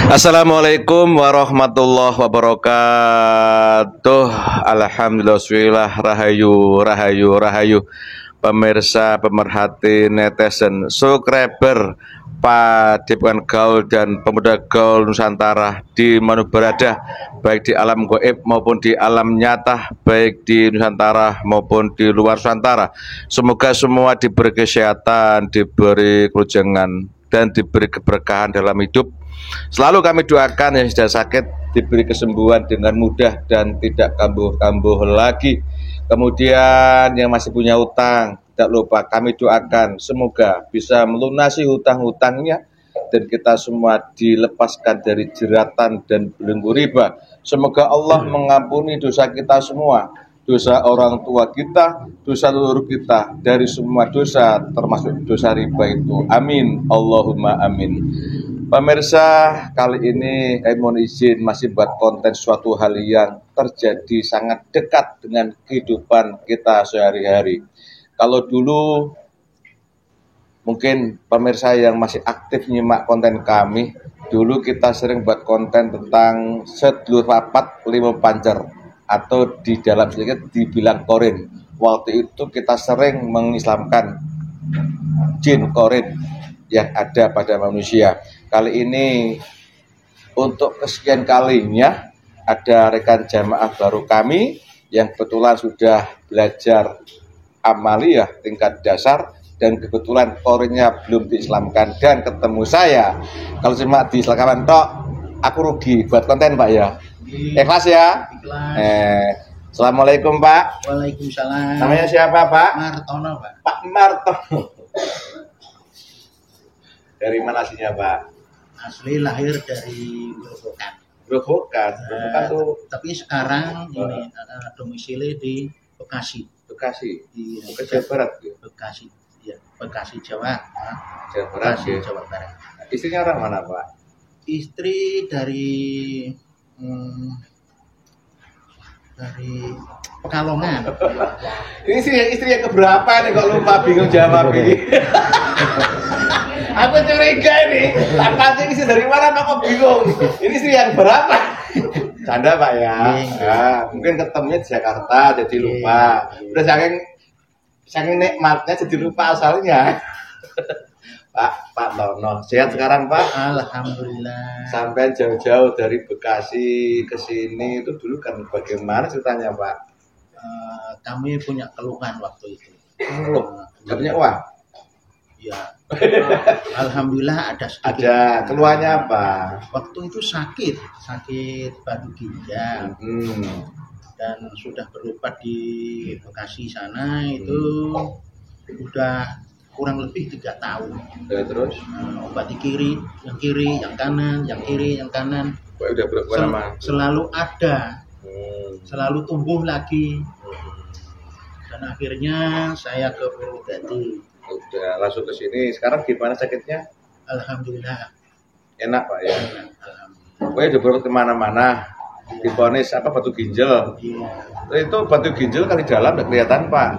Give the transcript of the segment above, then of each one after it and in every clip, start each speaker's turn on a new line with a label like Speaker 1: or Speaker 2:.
Speaker 1: Assalamualaikum warahmatullahi wabarakatuh. Alhamdulillah, rahayu, rahayu, rahayu. Pemirsa, pemerhati, netizen, subscriber, Padepokan Gaul dan pemuda Gaul Nusantara di mana berada, baik di alam gaib maupun di alam nyata, baik di Nusantara maupun di luar Nusantara. Semoga semua diberi kesehatan, diberi kerujangan, dan diberi keberkahan dalam hidup. Selalu kami doakan yang sudah sakit diberi kesembuhan dengan mudah dan tidak kambuh-kambuh lagi. Kemudian yang masih punya utang, tidak lupa kami doakan semoga bisa melunasi hutang-hutangnya dan kita semua dilepaskan dari jeratan dan belenggu riba. Semoga Allah mengampuni dosa kita semua, dosa orang tua kita, dosa leluhur kita, dari semua dosa termasuk dosa riba itu. Amin, Allahumma amin. Pemirsa, kali ini mohon izin masih buat konten suatu hal yang terjadi sangat dekat dengan kehidupan kita sehari-hari. Kalau dulu mungkin pemirsa yang masih aktif nyimak konten kami, dulu kita sering buat konten tentang sedulur papat lima pancer atau di dalam sedikit dibilang korin. Waktu itu kita sering mengislamkan jin korin yang ada pada manusia. Kali ini untuk kesekian kalinya ada rekan jamaah baru kami yang kebetulan sudah belajar amaliyah tingkat dasar dan kebetulan korinnya belum diislamkan dan ketemu saya. Kalau cuma diislamkan tok, aku rugi buat konten Pak ya. Ikhlas ya?
Speaker 2: Ikhlas.
Speaker 1: Assalamualaikum Pak.
Speaker 2: Waalaikumsalam.
Speaker 1: Namanya siapa Pak?
Speaker 2: Martono Pak.
Speaker 1: Pak Martono. Dari mana aslinya Pak?
Speaker 2: Asli lahir dari Grobogan.
Speaker 1: Grobogan tuh.
Speaker 2: Tapi sekarang ini domisili di Bekasi.
Speaker 1: Bekasi.
Speaker 2: Di
Speaker 1: Jawa Barat.
Speaker 2: Bekasi. Ya, Bekasi Jawa.
Speaker 1: Jawa Barat.
Speaker 2: Bekasi,
Speaker 1: Ya.
Speaker 2: Jawa Barat.
Speaker 1: Istrinya orang mana Pak?
Speaker 2: Istri dari Pekalongan.
Speaker 1: Ini sih istri yang keberapa nih kok lupa bingung jawab ini. Aku curiga ini, tak pancing istri dari mana kok bingung. Ini istri yang berapa? Canda Pak ya. Nah, mungkin ketemunya di Jakarta jadi lupa. Udah saking nikmatnya jadi lupa asalnya. Pak Tono, sehat sekarang Pak?
Speaker 2: Alhamdulillah.
Speaker 1: Sampai jauh-jauh dari Bekasi ke sini itu dulu kan bagaimana ceritanya Pak?
Speaker 2: Kami punya keluhan waktu itu.
Speaker 1: Nggak punya uang?
Speaker 2: Ya. Alhamdulillah ada sedikit.
Speaker 1: Ada keluarnya apa?
Speaker 2: Waktu itu sakit batu ginjal dan sudah berobat di Bekasi sana itu udah kurang lebih 3 tahun.
Speaker 1: Ya, terus?
Speaker 2: Obat di kiri, yang kanan, yang kiri, yang kanan.
Speaker 1: Udah berapa lama?
Speaker 2: Selalu ada, selalu tumbuh lagi. Dan akhirnya saya ke Purwodadi.
Speaker 1: Udah langsung ke sini. Sekarang gimana sakitnya?
Speaker 2: Alhamdulillah.
Speaker 1: Enak Pak ya.
Speaker 2: Alhamdulillah.
Speaker 1: Udah berobat kemana-mana. Diponis apa batu ginjal.
Speaker 2: Iya.
Speaker 1: Itu batu ginjal kan di dalam nggak kelihatan Pak.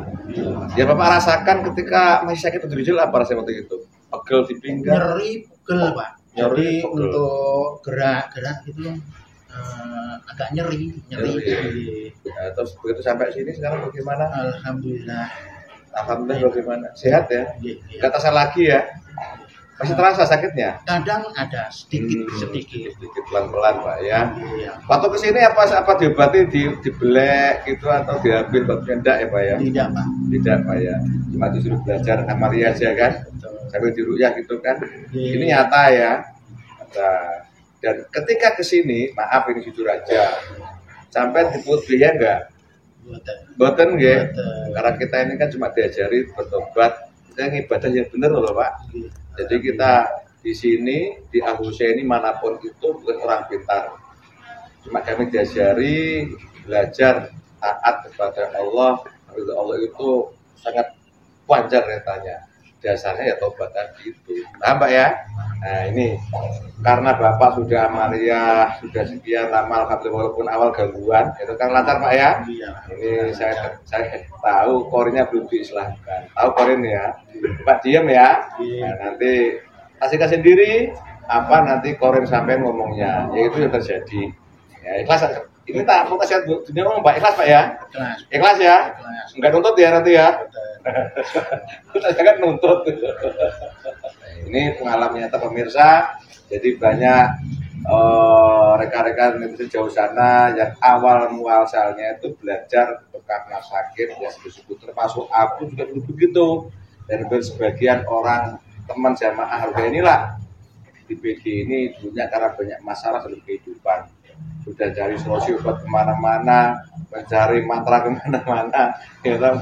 Speaker 1: Ya Bapak rasakan ketika masih sakit batu ginjal apa rasanya waktu itu? Pegel di pinggang.
Speaker 2: Nyeri pegel Pak.
Speaker 1: Nyeri,
Speaker 2: Jadi
Speaker 1: pegel.
Speaker 2: untuk gerak itu agak nyeri.
Speaker 1: Nah, terus begitu sampai sini sekarang bagaimana?
Speaker 2: Alhamdulillah.
Speaker 1: Alhamdulillah bagaimana? Sehat ya?
Speaker 2: Iya.
Speaker 1: Nggak terasa lagi ya? Masih terasa sakitnya?
Speaker 2: Kadang ada sedikit.
Speaker 1: Sedikit pelan-pelan Pak ya.
Speaker 2: Iya.
Speaker 1: Waktu kesini apa diobati dibelek gitu atau diambil batunya enggak ya Pak ya?
Speaker 2: Tidak Pak.
Speaker 1: Tidak Pak ya. Cuma disuruh belajar amalia aja kan?
Speaker 2: Betul.
Speaker 1: Sambil diruqyah gitu kan?
Speaker 2: Iya.
Speaker 1: Ini nyata ya. Nah, dan ketika kesini, maaf ini jujur aja, sampai diput biaya enggak? Boten nggih. Karena kita ini kan cuma diajari bertobat, kita ibadah yang benar loh Pak. Jadi kita di sini di Ahusya ini manapun itu bukan orang pintar. Cuma kami diajari belajar taat kepada Allah. Allah itu sangat wajar katanya. Dasarnya ya tobat tadi itu. Nah Mbak ya. Nah ini karena Bapak sudah amalia sudah sekian lama alhamdulillah walaupun awal gangguan itu kan lancar Pak ya.
Speaker 2: Iya.
Speaker 1: Ini saya tahu korinnya belum diislamkan. Tahu korin ya. Pak diam ya. Nah, nanti kasihkan sendiri apa nanti korin sampai ngomongnya, yaitu yang terjadi. Ya, ikhlas. Ini tak mau kasih dunia ngomong Pak, ikhlas Pak ya?
Speaker 2: Ikhlas.
Speaker 1: Ikhlas ya?
Speaker 2: Ikhlas.
Speaker 1: Enggak nuntut ya nanti ya? Kita jangan nuntut. Ini pengalaman nyata pemirsa. Jadi banyak rekan-rekan netizen jauh sana yang awal muasalnya itu belajar karena sakit ya sebut termasuk aku juga dulu begitu, dan sebagian orang teman jamaah harga inilah di PD ini punya karena banyak masalah dalam kehidupan, sudah cari solusi obat kemana-mana, mencari mantra kemana-mana, kita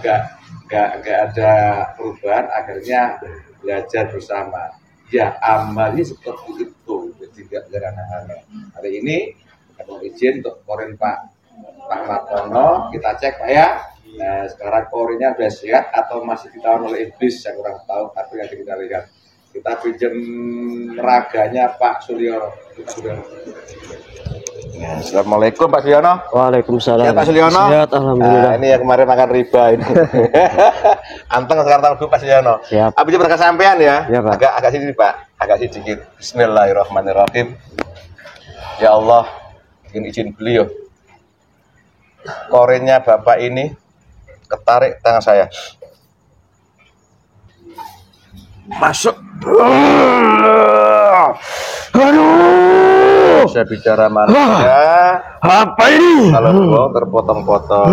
Speaker 1: nggak ada perubahan, akhirnya belajar bersama. Ya amalnya seperti itu, jadi nggak aneh-aneh. Hari ini kami izin untuk korin Pak Martono, kita cek Pak ya. Nah, sekarang korinnya sudah sehat atau masih ditawan oleh iblis, saya kurang tahu, tapi nanti kita lihat. Kita pinjam raganya Pak Suliono. Ya, Assalamualaikum Pak Suliono.
Speaker 3: Waalaikumsalam.
Speaker 1: Ya Pak Suliono.
Speaker 3: Sehat, alhamdulillah.
Speaker 1: Nah, ini yang kemarin makan riba ini. Anteng sekarang tahu Pak Suliono.
Speaker 3: Siap.
Speaker 1: Abis berkah sampean ya.
Speaker 3: Ya, Pak.
Speaker 1: Agak sini Pak. Agak sedikit. Bismillahirrahmanirrahim. Ya Allah, izin beliau. Korinnya Bapak ini ketarik tangan saya. Masuk.
Speaker 3: Aduh.
Speaker 1: Saya bicara manusia.
Speaker 3: Apa ini?
Speaker 1: Kalau bohong terpotong-potong.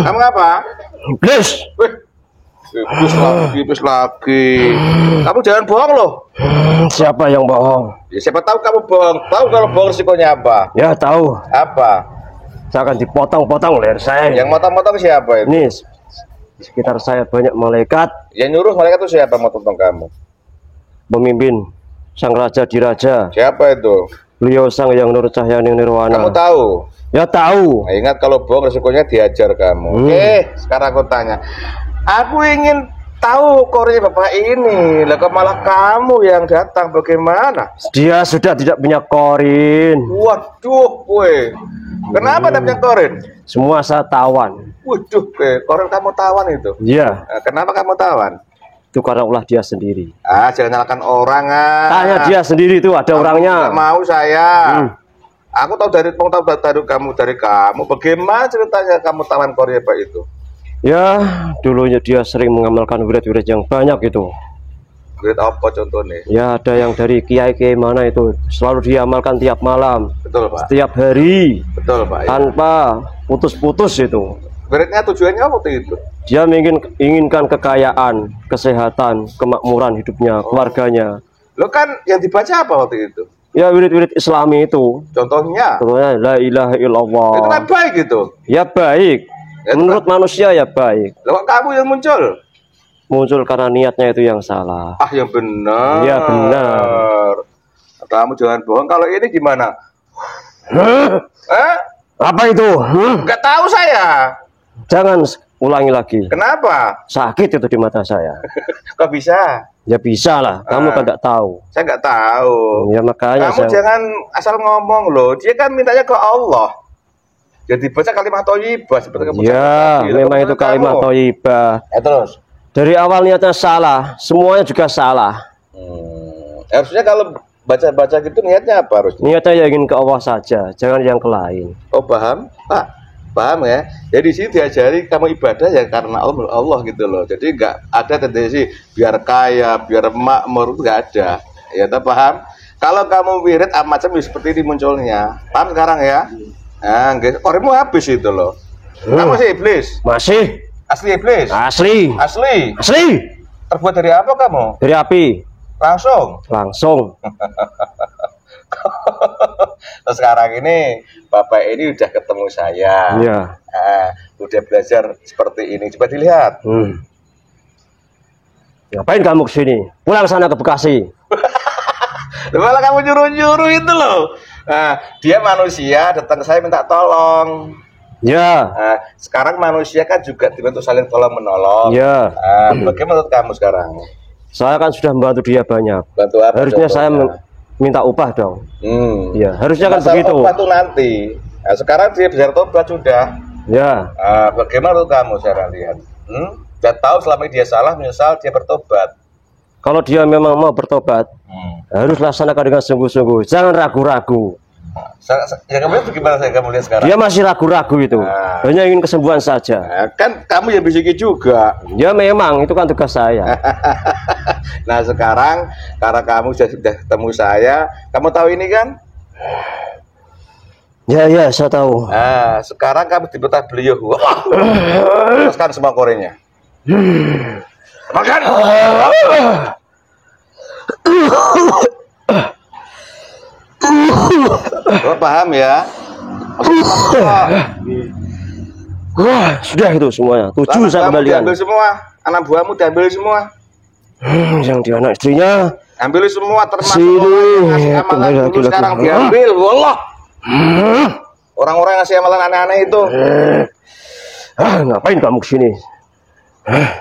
Speaker 1: Kamu ngapa?
Speaker 3: Iblis.
Speaker 1: Wih, iblis lagi. Kamu jangan bohong loh.
Speaker 3: Siapa yang bohong?
Speaker 1: Ya, siapa tahu kamu bohong. Tahu kalau bohong resikonya apa?
Speaker 3: Ya tahu.
Speaker 1: Apa?
Speaker 3: Saya akan dipotong-potong leher saya.
Speaker 1: Yang motong-motong siapa itu?
Speaker 3: Ini di sekitar saya banyak malaikat.
Speaker 1: Yang nyuruh mereka itu siapa motong kamu?
Speaker 3: Pemimpin sang raja di raja.
Speaker 1: Siapa itu?
Speaker 3: Beliau sang yang nur cahyaning nirwana.
Speaker 1: Kamu tahu?
Speaker 3: Ya tahu.
Speaker 1: Nah, ingat kalau bohong resikonya diajar kamu. Sekarang aku tanya. Aku ingin tahu korinnya Bapak ini. Lah kok malah kamu yang datang, bagaimana?
Speaker 3: Dia sudah tidak punya korin.
Speaker 1: Waduh, weh. Kenapa tidak punya korin?
Speaker 3: Semua saya tawan.
Speaker 1: Waduh, korin kamu tawan itu.
Speaker 3: Iya.
Speaker 1: Kenapa kamu tawan?
Speaker 3: Itu karena ulah dia sendiri.
Speaker 1: Jangan nyalakan orang.
Speaker 3: Tanya dia sendiri itu ada orangnya.
Speaker 1: Nggak mau saya. Aku tahu dari kamu. Bagaimana ceritanya kamu tawan korin Pak itu?
Speaker 3: Ya, dulunya dia sering mengamalkan wirid-wirid yang banyak itu.
Speaker 1: Wirid apa contohnya?
Speaker 3: Ya, ada yang dari kiai-kiai mana itu selalu diamalkan tiap malam.
Speaker 1: Betul Pak.
Speaker 3: Setiap hari.
Speaker 1: Betul Pak. Ya.
Speaker 3: Tanpa putus-putus itu.
Speaker 1: Wiridnya tujuannya apa itu?
Speaker 3: Dia inginkan kekayaan, kesehatan, kemakmuran hidupnya, keluarganya.
Speaker 1: Lo kan yang dibaca apa waktu itu?
Speaker 3: Ya, wirid-wirid Islami itu.
Speaker 1: Contohnya?
Speaker 3: Contohnya la ilaha illallah.
Speaker 1: Itu kan baik gitu.
Speaker 3: Ya baik.
Speaker 1: Ya,
Speaker 3: menurut manusia ya baik.
Speaker 1: Lo kok kamu yang muncul?
Speaker 3: Muncul karena niatnya itu yang salah.
Speaker 1: Yang benar.
Speaker 3: Iya benar.
Speaker 1: Kamu jangan bohong. Kalau ini gimana?
Speaker 3: Apa itu?
Speaker 1: Nggak tahu saya.
Speaker 3: Jangan ulangi lagi.
Speaker 1: Kenapa?
Speaker 3: Sakit itu di mata saya.
Speaker 1: Kok bisa?
Speaker 3: Ya bisa lah. Kamu kan nggak tahu.
Speaker 1: Saya nggak tahu.
Speaker 3: Ya makanya
Speaker 1: kamu jangan asal ngomong loh. Dia kan mintanya ke Allah. Jadi baca kalimat thayyibah seperti kamu.
Speaker 3: Ya, memang itu kalimat thayyibah.
Speaker 1: Terus.
Speaker 3: Dari awal niatnya salah, semuanya juga salah.
Speaker 1: Harusnya kalau baca-baca gitu niatnya apa harusnya?
Speaker 3: Niatnya ya ingin ke Allah saja, jangan yang ke lain.
Speaker 1: Oh paham, Pak? Paham ya? Jadi di sini diajari kamu ibadah ya karena Allah gitu loh. Jadi nggak ada tendensi biar kaya, biar makmur, itu nggak ada. Ya, paham? Kalau kamu wirid macam seperti ini munculnya, paham sekarang ya? Nah, korinmu habis itu loh. Kamu masih iblis?
Speaker 3: Masih.
Speaker 1: Asli iblis?
Speaker 3: Asli.
Speaker 1: Asli?
Speaker 3: Asli.
Speaker 1: Terbuat dari apa kamu?
Speaker 3: Dari api.
Speaker 1: Langsung?
Speaker 3: Langsung.
Speaker 1: Terus sekarang ini Bapak ini udah ketemu saya.
Speaker 3: Iya.
Speaker 1: Udah belajar seperti ini. Coba dilihat.
Speaker 3: Ngapain kamu kesini? Pulang sana ke Bekasi.
Speaker 1: Malah kamu nyuruh-nyuruh itu loh. Dia manusia datang ke saya minta tolong.
Speaker 3: Ya.
Speaker 1: Sekarang manusia kan juga dibentuk saling tolong menolong.
Speaker 3: Ya.
Speaker 1: Bagaimana menurut kamu sekarang?
Speaker 3: Saya kan sudah membantu dia banyak.
Speaker 1: Bantu apa?
Speaker 3: Harusnya saya minta upah dong.
Speaker 1: Ya,
Speaker 3: harusnya kan begitu.
Speaker 1: Upah itu nanti. Sekarang dia bisa tobat sudah.
Speaker 3: Ya.
Speaker 1: Bagaimana menurut kamu saya lihat? Dia tahu selama ini dia salah, menyesal dia bertobat.
Speaker 3: Kalau dia memang mau bertobat, Harus laksanakan dengan sungguh-sungguh, jangan ragu-ragu.
Speaker 1: Ya kamu bagaimana saya kamu lihat sekarang?
Speaker 3: Dia masih ragu-ragu itu, hanya ingin kesembuhan saja.
Speaker 1: Nah, kan kamu yang bisiki juga.
Speaker 3: Ya memang itu kan tugas saya.
Speaker 1: Nah sekarang karena kamu sudah ketemu saya, kamu tahu ini kan?
Speaker 3: Ya saya tahu.
Speaker 1: Nah sekarang kamu dibetak beliau. Lepaskan semua korenya. Makan. Kau paham ya?
Speaker 3: Wah, sudah itu semuanya. 7 saya kembalikan.
Speaker 1: Diambil semua. Anak buahmu diambil semua.
Speaker 3: Yang dia anak istrinya.
Speaker 1: Ambil semua termasuk
Speaker 3: Sini.
Speaker 1: orang yang ngasih amalan dulu sekarang diambil. Wallah. Orang-orang yang ngasih amalan aneh-aneh itu.
Speaker 3: Ngapain kamu kesini?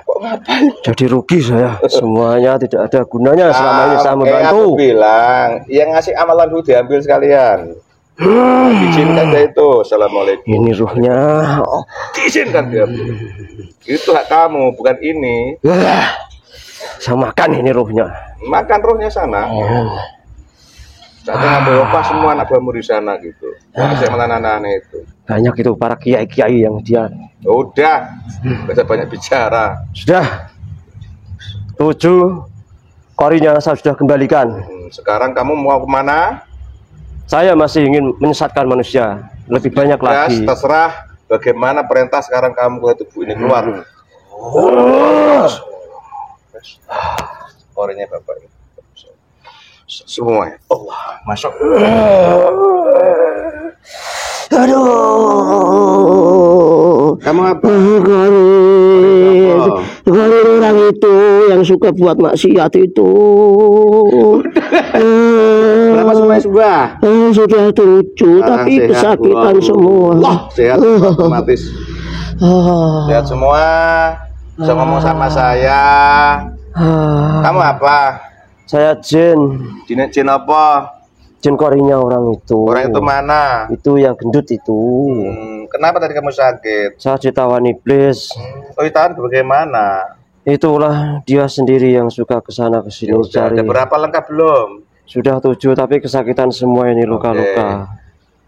Speaker 1: Kok ngapain?
Speaker 3: Jadi rugi saya. Semuanya tidak ada gunanya selama ini saya membantu.
Speaker 1: Aku bilang, yang ngasih amalan dulu diambil sekalian. Diizinkan saja itu. Assalamualaikum.
Speaker 3: Ini ruhnya.
Speaker 1: Diizinkan diambil. Itu hak kamu, bukan ini.
Speaker 3: Saya makan ini ruhnya.
Speaker 1: Makan rohnya sana. Saya ngambil apa semua anak buahmu di sana gitu. Yang ngasih amalan aneh-aneh itu.
Speaker 3: Banyak itu para kiai-kiai yang dia.
Speaker 1: Udah, bisa banyak bicara.
Speaker 3: Sudah 7 korinya saya sudah kembalikan.
Speaker 1: Sekarang kamu mau kemana?
Speaker 3: Saya masih ingin menyesatkan manusia lebih banyak lagi.
Speaker 1: Terserah bagaimana perintah sekarang kamu ke tubuh ini keluar. Korinya bapak ini. Semuanya. Allah, masuk.
Speaker 3: Aduh.
Speaker 1: Kamu apa?
Speaker 3: Garis orang itu yang suka buat maksiat itu.
Speaker 1: Berapa semuanya sudah?
Speaker 3: Sudah 7 tapi
Speaker 1: sehat.
Speaker 3: kesakitan semua.
Speaker 1: Sehat otomatis. Sehat semua. Bisa ngomong sama saya. Kamu apa?
Speaker 3: Saya jin.
Speaker 1: Jin apa?
Speaker 3: Jin korinya orang itu.
Speaker 1: Orang itu mana?
Speaker 3: Itu yang gendut itu.
Speaker 1: Kenapa tadi kamu sakit?
Speaker 3: Saya ditawan iblis.
Speaker 1: Oh, ditahan bagaimana?
Speaker 3: Itulah dia sendiri yang suka kesana kesini cari.
Speaker 1: Ada berapa lengkap belum?
Speaker 3: Sudah 7 tapi kesakitan semua ini luka-luka.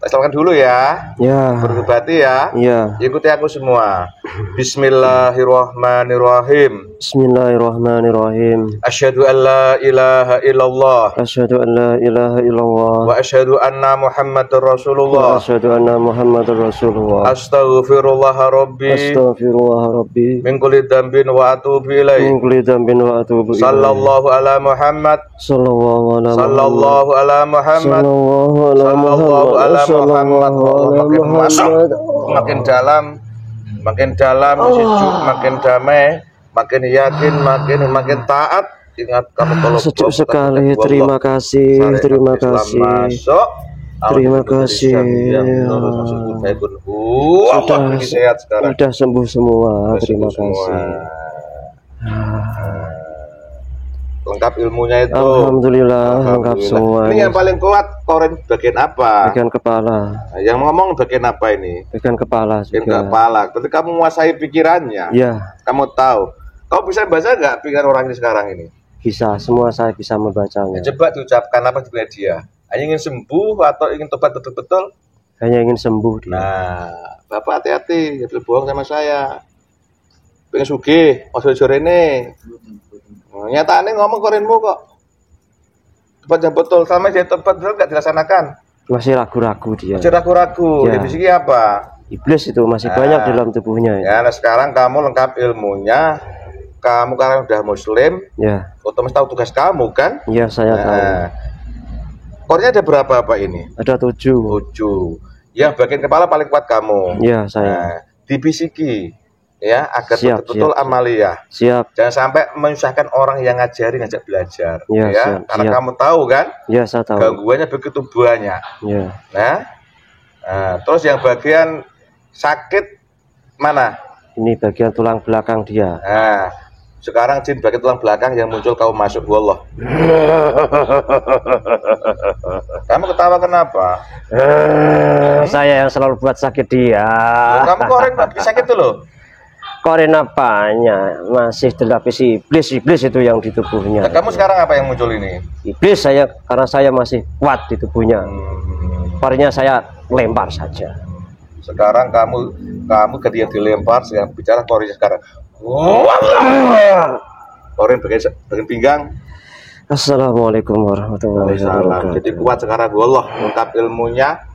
Speaker 1: Silakan dulu ya.
Speaker 3: Ya.
Speaker 1: Berobati ya.
Speaker 3: Iya.
Speaker 1: Ikuti aku semua. Bismillahirrahmanirrahim.
Speaker 3: Bismillahirrahmanirrahim.
Speaker 1: Asyhadu an la ilaha illallah.
Speaker 3: Asyhadu an la ilaha illallah.
Speaker 1: Wa asyhadu anna Muhammadar
Speaker 3: Wa
Speaker 1: Rasulullah.
Speaker 3: asyhadu anna Muhammadar Rasulullah.
Speaker 1: Astaghfirullah rabbi.
Speaker 3: Astaghfirullah rabbi.
Speaker 1: Min kulli dzambin wa atubu ilaih.
Speaker 3: Min kulli dzambin wa atubu ilaih.
Speaker 1: Sallallahu ala Muhammad.
Speaker 3: Sallallahu ala Muhammad.
Speaker 1: Sallallahu ala Muhammad.
Speaker 3: Sallallahu ala
Speaker 1: Sallallahu ala
Speaker 3: Muhammad.
Speaker 1: Muhammad.
Speaker 3: Sallallahu
Speaker 1: Makin
Speaker 3: ala
Speaker 1: masuk,
Speaker 3: Muhammad.
Speaker 1: makin dalam, sejuk, makin damai, makin yakin, makin taat. Ingat kamu kalau
Speaker 3: Sejuk sekali. Terima kasih. Terima kasih.
Speaker 1: Masuk.
Speaker 3: Terima kasih.
Speaker 1: Sudah sehat sekarang.
Speaker 3: Sudah sembuh semua. Terima kasih.
Speaker 1: Lengkap ilmunya itu.
Speaker 3: Alhamdulillah lengkap semua.
Speaker 1: Ini yang paling kuat koren bagian apa?
Speaker 3: Bagian kepala.
Speaker 1: Nah, yang ngomong bagian apa ini?
Speaker 3: Bagian kepala
Speaker 1: Bagian
Speaker 3: juga.
Speaker 1: kepala. Berarti kamu menguasai pikirannya.
Speaker 3: Ya,
Speaker 1: Kamu tahu. Kamu bisa baca nggak pikiran orang ini sekarang ini?
Speaker 3: bisa. Semua saya bisa membacanya.
Speaker 1: Coba diucapkan apa juga dia. Hanya ingin sembuh atau ingin tobat betul-betul?
Speaker 3: Hanya ingin sembuh dia.
Speaker 1: Nah, Bapak hati-hati, jangan bohong sama saya. Pengen sugih, ojo rene. Nyatane ngomong korenmu kok. Tobat yang betul, sama dia tobat betul nggak dilaksanakan.
Speaker 3: Masih ragu-ragu dia.
Speaker 1: Masih ragu-ragu.
Speaker 3: Ya.
Speaker 1: Dia bisiki apa?
Speaker 3: Iblis itu masih banyak dalam tubuhnya.
Speaker 1: Ya, nah sekarang kamu lengkap ilmunya. Kamu karena udah muslim,
Speaker 3: Ya,
Speaker 1: otomatis tahu tugas kamu kan?
Speaker 3: ya saya tahu.
Speaker 1: Kornya ada berapa Pak ini?
Speaker 3: Ada 7.
Speaker 1: 7. Yang bagian kepala paling kuat kamu.
Speaker 3: Ya, saya.
Speaker 1: Nah, dibisiki ya agar
Speaker 3: Siap,
Speaker 1: betul-betul
Speaker 3: siap,
Speaker 1: amaliyah.
Speaker 3: Siap.
Speaker 1: Jangan sampai menyusahkan orang yang ngajak belajar.
Speaker 3: Ya,
Speaker 1: Ya,
Speaker 3: siap,
Speaker 1: karena
Speaker 3: siap.
Speaker 1: kamu tahu kan,
Speaker 3: Ya, saya tahu.
Speaker 1: gangguannya begitu banyak.
Speaker 3: Ya.
Speaker 1: Nah, terus yang bagian sakit mana?
Speaker 3: Ini bagian tulang belakang dia.
Speaker 1: Nah, sekarang jin bagian tulang belakang yang muncul kamu masuk, wallah. Kamu ketawa kenapa?
Speaker 3: Saya yang selalu buat sakit dia.
Speaker 1: Loh, kamu kok orang sakit tuh loh.
Speaker 3: Korin apanya? Masih dilapisi iblis itu yang di tubuhnya.
Speaker 1: Nah, kamu sekarang apa yang muncul ini?
Speaker 3: Iblis saya, karena saya masih kuat di tubuhnya. Korinnya saya lempar saja.
Speaker 1: Sekarang kamu ketika dilempar, sekarang bicara korinnya sekarang. Korin bagian pinggang.
Speaker 3: Assalamualaikum warahmatullahi wabarakatuh.
Speaker 1: Jadi kuat sekarang, Allah lengkap ilmunya.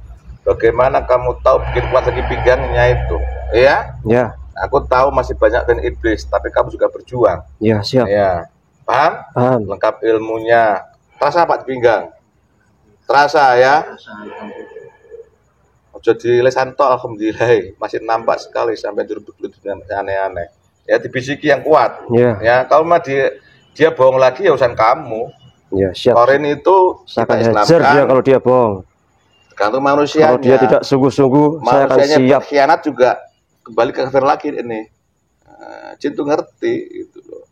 Speaker 1: Bagaimana kamu tahu bikin kuat lagi pinggangnya itu? Iya?
Speaker 3: Ya.
Speaker 1: Aku tahu masih banyak dan iblis, tapi kamu juga berjuang.
Speaker 3: Ya, siap.
Speaker 1: Ya, paham?
Speaker 3: Paham.
Speaker 1: Lengkap ilmunya. Terasa apa di pinggang? Terasa ya? Jadi lesan tok, alhamdulillah masih nampak sekali sampai jurut-jurut aneh-aneh. Ya dibisiki yang kuat.
Speaker 3: Ya.
Speaker 1: Ya kalau mah dia bohong lagi ya urusan kamu.
Speaker 3: Ya, siap.
Speaker 1: Korin itu
Speaker 3: Saya akan hajar dia kalau dia bohong.
Speaker 1: Tergantung manusianya.
Speaker 3: Kalau dia tidak sungguh-sungguh, saya akan siap.
Speaker 1: Berkhianat juga kembali ke kafir lagi ini. Jin tuh ngerti itu loh.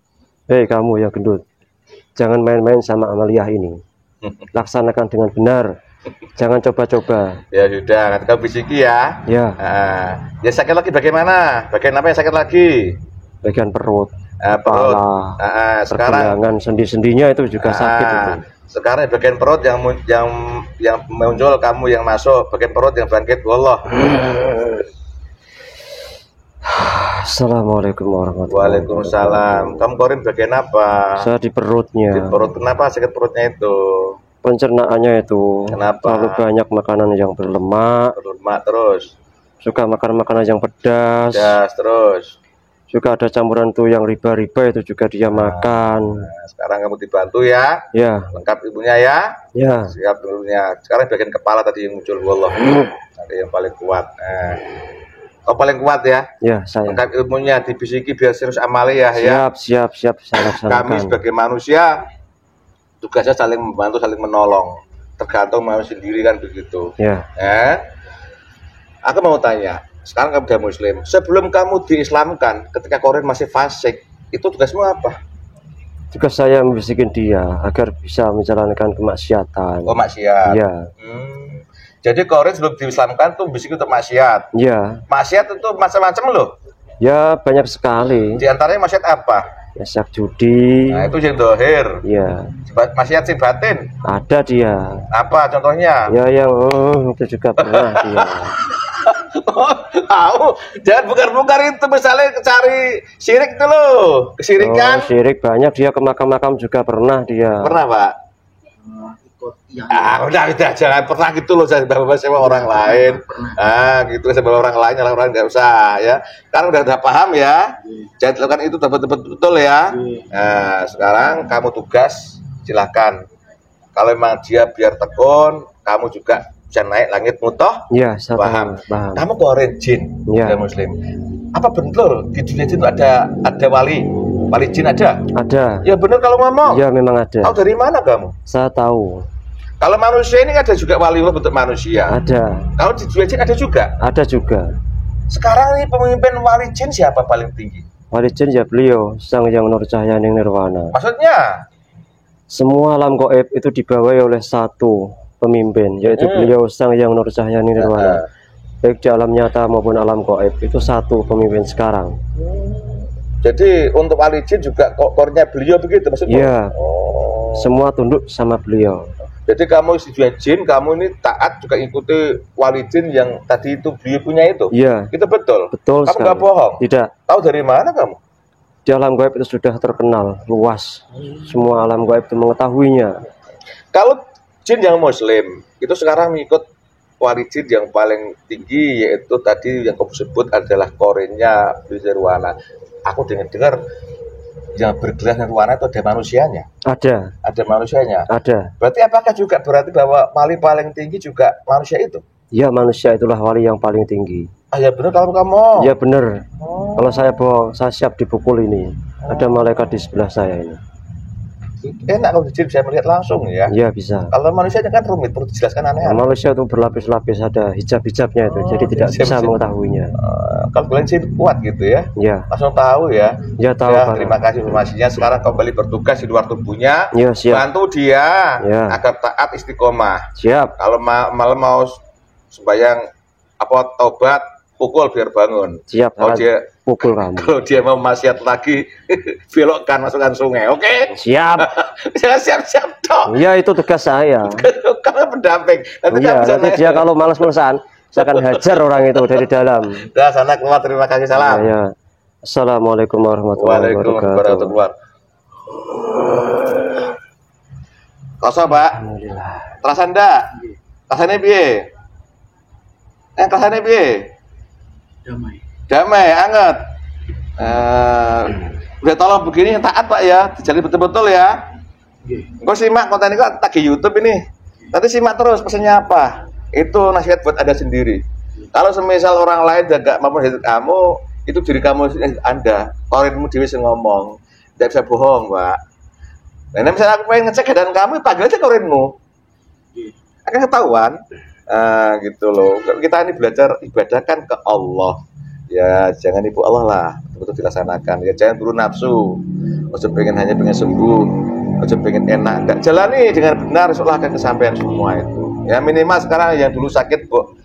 Speaker 3: Hei kamu yang gendut, jangan main-main sama Amalia ini. Laksanakan dengan benar. Jangan coba-coba.
Speaker 1: Ya sudah, nanti kamu bisiki ya.
Speaker 3: Ya.
Speaker 1: Ya sakit lagi bagaimana? Bagian apa yang sakit lagi?
Speaker 3: Bagian perut,
Speaker 1: Perut.
Speaker 3: kepala,
Speaker 1: Sekarang
Speaker 3: pergelangan, sendi-sendinya itu juga sakit itu.
Speaker 1: Sekarang bagian perut yang muncul, kamu yang masuk, bagian perut yang bangkit, wallah.
Speaker 3: Assalamualaikum warahmatullahi wabarakatuh.
Speaker 1: Waalaikumsalam. Kamu Korin bagian apa?
Speaker 3: Saya di perutnya.
Speaker 1: Di perut. Kenapa sakit perutnya itu?
Speaker 3: Pencernaannya itu.
Speaker 1: Kenapa?
Speaker 3: Terlalu banyak makanan yang berlemak.
Speaker 1: Berlemak terus.
Speaker 3: Suka makan makanan yang pedas.
Speaker 1: Pedas terus.
Speaker 3: Juga ada campuran tuh yang riba-riba itu juga dia makan.
Speaker 1: Nah, sekarang kamu dibantu ya.
Speaker 3: Ya.
Speaker 1: Lengkap ibunya ya.
Speaker 3: Ya.
Speaker 1: Siap dulunya. Sekarang bagian kepala tadi yang muncul, wallah. Tadi yang paling kuat. Kau paling kuat ya.
Speaker 3: Ya, saya.
Speaker 1: Lengkap ilmunya dibisiki biar serius amalia ya.
Speaker 3: Siap. Saya laksanakan.
Speaker 1: Kami sebagai manusia tugasnya saling membantu, saling menolong. Tergantung manusia sendiri kan begitu.
Speaker 3: Ya.
Speaker 1: Aku mau tanya, sekarang kamu sudah muslim. Sebelum kamu diislamkan, ketika Korin masih fasik, itu tugasmu apa?
Speaker 3: Juga saya membisikin dia agar bisa menjalankan kemaksiatan.
Speaker 1: Oh, maksiat.
Speaker 3: Ya.
Speaker 1: Jadi Korin sebelum diislamkan tuh bisikin untuk maksiat.
Speaker 3: Ya.
Speaker 1: Maksiat itu macam-macam loh.
Speaker 3: Ya, banyak sekali.
Speaker 1: Di antaranya maksiat apa?
Speaker 3: Ya, syak judi.
Speaker 1: Nah, itu yang dohir.
Speaker 3: Ya.
Speaker 1: Maksiat sing batin.
Speaker 3: Ada dia.
Speaker 1: Apa contohnya?
Speaker 3: Ya, yang itu juga pernah dia.
Speaker 1: Tahu, jangan bukar-bukar itu, misalnya cari syirik itu loh, kesirikan.
Speaker 3: Oh, syirik banyak, dia ke makam-makam juga pernah dia.
Speaker 1: Pernah Pak?
Speaker 2: Ikut yang
Speaker 1: Udah jangan pernah gitu loh, jangan bawa sama orang lain. Gitu sama orang lain, orang nggak usah ya. Sekarang udah paham ya. Jangan lakukan itu betul ya. Nah, sekarang kamu tugas, silahkan. Kalau memang dia biar tekun, kamu juga bisa naik langit mutoh.
Speaker 3: Ya, saya
Speaker 1: paham.
Speaker 3: paham.
Speaker 1: Kamu Korin jin,
Speaker 3: Ya.
Speaker 1: muslim. Apa betul di dunia jin itu ada wali jin ada?
Speaker 3: Ada.
Speaker 1: Ya benar kalau ngomong.
Speaker 3: Ya, memang ada.
Speaker 1: Tahu dari mana kamu?
Speaker 3: Saya tahu.
Speaker 1: Kalau manusia ini ada juga wali bentuk manusia.
Speaker 3: Ada.
Speaker 1: Kalau di dunia jin ada juga.
Speaker 3: Ada juga.
Speaker 1: Sekarang ini pemimpin wali jin siapa paling tinggi?
Speaker 3: Wali jin ya beliau, Sang Yang Nur Cahyaning Nirwana.
Speaker 1: Maksudnya?
Speaker 3: Semua alam gaib itu dibawahi oleh satu pemimpin, yaitu beliau Sang Yang Nur Cahyaning Nirwana. Baik di alam nyata maupun alam gaib itu satu pemimpin sekarang.
Speaker 1: Jadi untuk wali jin juga kornya beliau begitu maksudnya?
Speaker 3: Iya. Semua tunduk sama beliau.
Speaker 1: Jadi kamu si jin, kamu ini taat juga ikuti wali jin yang tadi itu beliau punya itu?
Speaker 3: Iya.
Speaker 1: Itu betul?
Speaker 3: Betul
Speaker 1: kamu
Speaker 3: sekali.
Speaker 1: nggak bohong?
Speaker 3: Tidak.
Speaker 1: Tahu dari mana kamu?
Speaker 3: Di alam gaib itu sudah terkenal, luas. Semua alam gaib itu mengetahuinya.
Speaker 1: Kalau jin yang muslim, itu sekarang mengikut wali jin yang paling tinggi, yaitu tadi yang kamu sebut adalah korinnya Nirwana. Aku dengar yang bergelas Nirwana itu ada manusianya. Ada manusianya.
Speaker 3: Ada.
Speaker 1: Berarti apakah juga berarti bahwa wali paling tinggi juga manusia itu?
Speaker 3: Ya, manusia itulah wali yang paling tinggi.
Speaker 1: Ya benar kalau kamu.
Speaker 3: Ya benar. Kalau saya bohong, saya siap dipukul ini. Ada malaikat di sebelah saya ini.
Speaker 1: Enak kalau jin bisa melihat langsung ya.
Speaker 3: Ya bisa.
Speaker 1: Kalau manusianya kan rumit, perlu dijelaskan aneh-aneh.
Speaker 3: Manusia itu berlapis-lapis, ada hijab-hijabnya itu, jadi tidak bisa mengetahuinya.
Speaker 1: Kalau kalian sih kuat gitu ya.
Speaker 3: Ya.
Speaker 1: Langsung tahu ya.
Speaker 3: Ya tahu.
Speaker 1: Ya, terima kasih informasinya. Sekarang kembali bertugas di luar tubuhnya.
Speaker 3: Ya, siap.
Speaker 1: Bantu dia
Speaker 3: Ya.
Speaker 1: agar taat istiqomah.
Speaker 3: Siap.
Speaker 1: Kalau malam mau sembahyang apa taubat, pukul biar bangun.
Speaker 3: Siap.
Speaker 1: Kalau dia
Speaker 3: pukul kamu.
Speaker 1: Kalau dia mau maksiat lagi, belokkan, masukkan sungai. Oke?
Speaker 3: Siap.
Speaker 1: Jangan siap-siap toh.
Speaker 3: Iya, itu tugas saya.
Speaker 1: Karena pendamping. Nanti
Speaker 3: Iya,
Speaker 1: kamu bisa
Speaker 3: nanti dia kalau malas-malasan, saya akan hajar orang itu dari dalam.
Speaker 1: Dah sana keluar, terima kasih, salam.
Speaker 3: Ya. Assalamualaikum warahmatullahi
Speaker 1: Waalaikumsalam
Speaker 3: wabarakatuh.
Speaker 1: warahmatullahi. Kosong, Pak.
Speaker 3: Alhamdulillah.
Speaker 1: Terasa ndak? Rasanya piye? Rasanya piye?
Speaker 2: Damai.
Speaker 1: Damai, anget. Udah tolong begini yang taat Pak ya, jadi betul-betul ya.
Speaker 2: Nggih.
Speaker 1: Engko simak konten ini kok tag YouTube ini. Nanti simak terus pesannya apa. Itu nasihat buat Anda sendiri. Kalau semisal orang lain jaga mampu hidup kamu, itu diri kamu Anda. Korinmu dewi sing ngomong. Tidak bisa bohong, Pak. Nah, misalnya aku pengen ngecek keadaan kamu, panggil aja korinmu.
Speaker 2: Nggih.
Speaker 1: Akan ketahuan. Gitu loh. Kita ini belajar ibadah kan ke Allah. Ya jangan ibu Allah lah, betul-betul dilaksanakan. Ya jangan buru nafsu. Ojo pengen hanya pengen sembuh, ojo pengen enak. Enggak jalani dengan benar, insyaallah akan kesampaian semua itu. Ya minimal sekarang yang dulu sakit, Bu.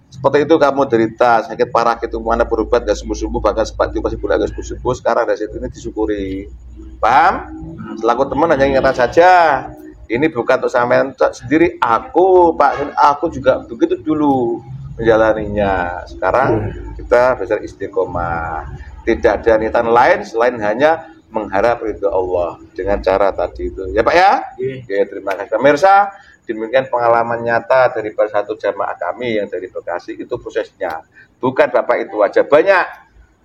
Speaker 1: Seperti itu kamu derita, sakit parah gitu, mana berobat gak sembuh-sembuh, bahkan sempat juga masih boleh gak sembuh-sembuh. Sekarang dari situ ini disyukuri. Paham? Selaku teman hanya ingatkan saja. Ini bukan untuk sampean sendiri, aku Pak, aku juga begitu dulu menjalaninya. Sekarang kita belajar istiqomah. Tidak ada niatan lain selain hanya mengharap ridho Allah dengan cara tadi itu. Ya Pak ya? Ya, terima kasih pemirsa. Demikian pengalaman nyata dari satu jamaah kami yang dari Bekasi, itu prosesnya. Bukan Bapak itu aja, banyak.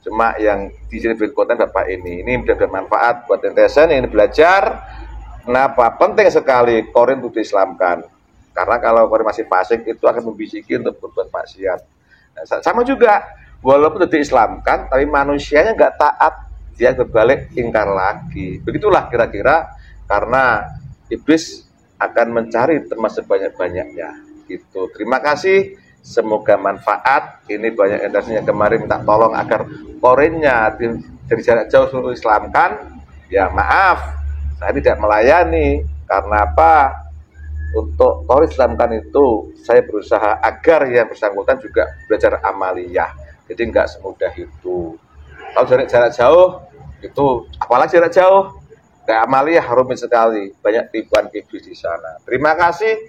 Speaker 1: Cuma yang di sini konten Bapak ini sudah bermanfaat buat netizen ini belajar. Kenapa? Penting sekali Korin itu diislamkan. Karena kalau Korin masih fasik itu akan membisiki untuk berbuat maksiat. Nah, sama juga, walaupun sudah diislamkan, tapi manusianya nggak taat, dia berbalik ingkar lagi. Begitulah kira-kira, karena iblis akan mencari teman sebanyak-banyaknya. Gitu. Terima kasih. Semoga manfaat. Ini banyak interaksi yang kemarin minta tolong agar Korinnya dari jarak jauh suruh islamkan. Ya maaf. Saya tidak melayani, karena apa? Untuk Korin islamkan itu, saya berusaha agar yang bersangkutan juga belajar amaliyah. Jadi nggak semudah itu. Kalau jarak jauh, itu apalagi jarak jauh, kayak amaliyah rumit sekali. Banyak tipuan iblis di sana. Terima kasih,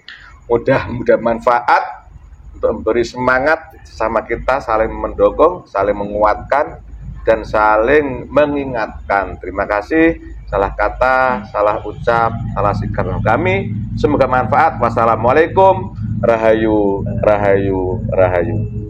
Speaker 1: mudah manfaat untuk memberi semangat sama kita, saling mendukung, saling menguatkan, dan saling mengingatkan. Terima kasih. Salah kata, salah ucap, salah sikap kami. Semoga manfaat. Wassalamualaikum. Rahayu, rahayu, rahayu.